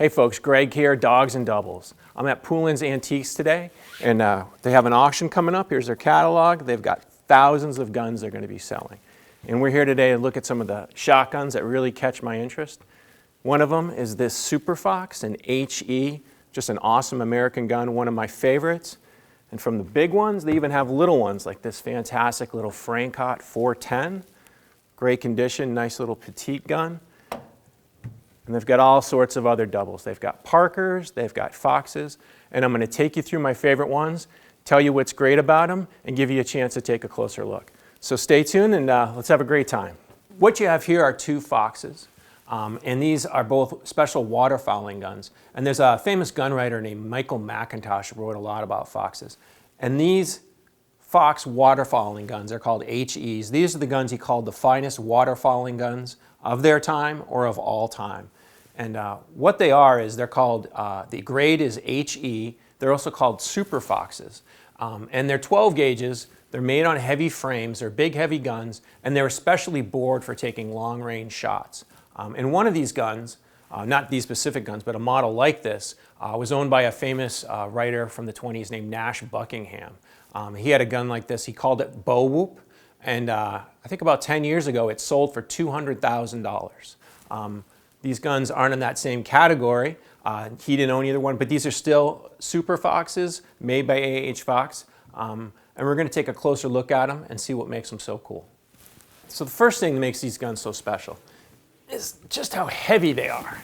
Hey folks, Greg here, Dogs and Doubles. I'm at Poulin's Antiques today, and they have an auction coming up. Here's their catalog. They've got thousands of guns they're going to be selling. And we're here today to look at some of the shotguns that really catch my interest. One of them is this Super Fox, an HE, just an awesome American gun, one of my favorites. And from the big ones, they even have little ones like this fantastic little Francot 410. Great condition, nice little petite gun. And they've got all sorts of other doubles. They've got Parkers, they've got Foxes, and I'm going to take you through my favorite ones, tell you what's great about them, and give you a chance to take a closer look. So stay tuned and let's have a great time. What you have here are two Foxes, and these are both special waterfowling guns. And there's a famous gun writer named Michael McIntosh who wrote a lot about Foxes. And these Fox waterfowling guns are called HEs. These are the guns he called the finest waterfowling guns of their time or of all time. And what they are is they're called, the grade is HE. They're also called Super Foxes. And they're 12 gauges. They're made on heavy frames. They're big, heavy guns. And they're especially bored for taking long-range shots. And one of these guns, not these specific guns, but a model like this, was owned by a famous writer from the 20s named Nash Buckingham. He had a gun like this. He called it Bow Whoop. And I think about 10 years ago, it sold for $200,000. These guns aren't in that same category. He didn't own either one, but these are still Super Foxes made by A.H. Fox. And we're going to take a closer look at them and see what makes them so cool. So the first thing that makes these guns so special is just how heavy they are.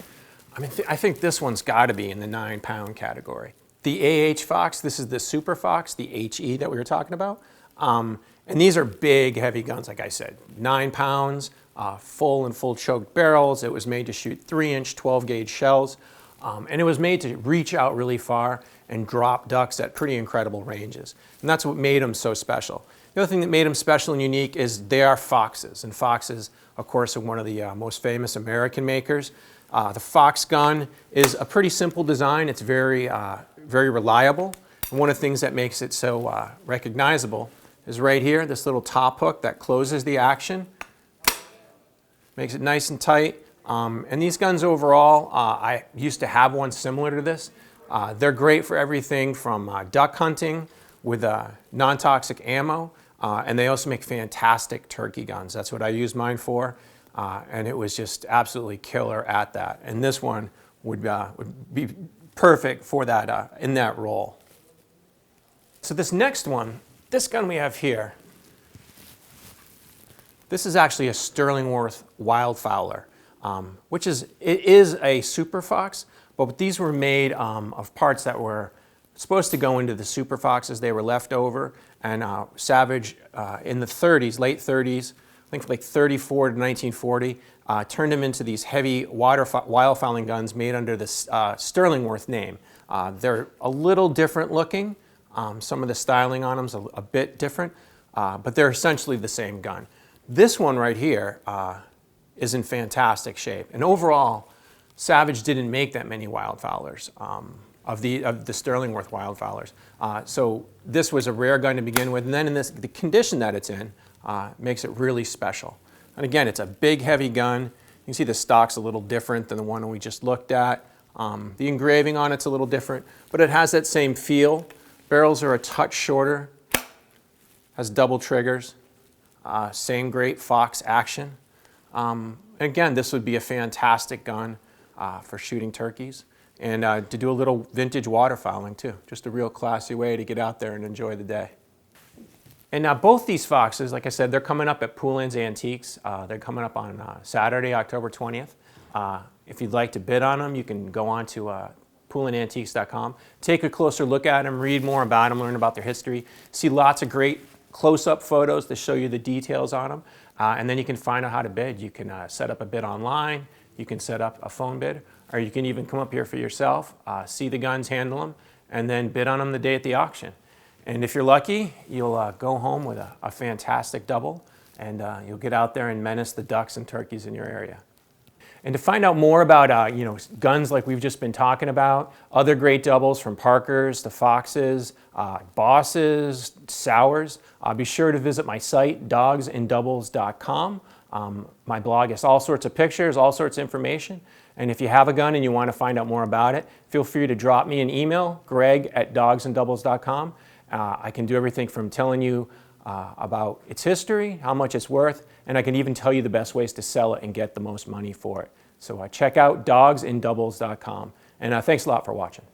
I mean, I think this one's got to be in the 9-pound category. The A.H. Fox, this is the Super Fox, the HE that we were talking about. And these are big, heavy guns, like I said, 9 pounds, full and full choked barrels. It was made to shoot 3-inch 12-gauge shells. And it was made to reach out really far and drop ducks at pretty incredible ranges. And that's what made them so special. The other thing that made them special and unique is they are Foxes. And Foxes, of course, are one of the most famous American makers. The Fox gun is a pretty simple design. It's very reliable. And one of the things that makes it so recognizable is right here, this little top hook that closes the action. Makes it nice and tight. And these guns overall, I used to have one similar to this. They're great for everything from duck hunting with non-toxic ammo, and they also make fantastic turkey guns. That's what I used mine for, and it was just absolutely killer at that. And this one would be perfect for that in that role. So this next one, this gun we have here, this is actually a Sterlingworth Wildfowler, which is a Super Fox, but these were made of parts that were supposed to go into the Super Foxes. They were left over, and Savage in the 30s, late 30s, I think like 34 to 1940, turned them into these heavy wildfowling guns made under the Sterlingworth name. They're a little different looking. Some of the styling on them is a bit different, but they're essentially the same gun. This one right here is in fantastic shape. And overall, Savage didn't make that many wildfowlers, of the Sterlingworth wildfowlers. So this was a rare gun to begin with. And then in the condition that it's in makes it really special. And again, it's a big, heavy gun. You can see the stock's a little different than the one we just looked at. The engraving on it's a little different, but it has that same feel. Barrels are a touch shorter, has double triggers. Same great Fox action. Again, this would be a fantastic gun for shooting turkeys and to do a little vintage waterfowling too. Just a real classy way to get out there and enjoy the day. And now both these Foxes, like I said, they're coming up at Poulin's Antiques. They're coming up on Saturday, October 20th. If you'd like to bid on them, you can go on to poulinantiques.com. Take a closer look at them, read more about them, learn about their history, see lots of great close-up photos to show you the details on them, and then you can find out how to bid. You can set up a bid online, you can set up a phone bid, or you can even come up here for yourself, see the guns, handle them, and then bid on them the day at the auction. And if you're lucky, you'll go home with a fantastic double, and you'll get out there and menace the ducks and turkeys in your area. And to find out more about guns like we've just been talking about, other great doubles from Parkers to Foxes, Bosses, Sours, be sure to visit my site, dogsanddoubles.com. My blog has all sorts of pictures, all sorts of information. And if you have a gun and you want to find out more about it, feel free to drop me an email, greg@dogsanddoubles.com. I can do everything from telling you about its history, how much it's worth, and I can even tell you the best ways to sell it and get the most money for it. So check out dogsanddoubles.com. And thanks a lot for watching.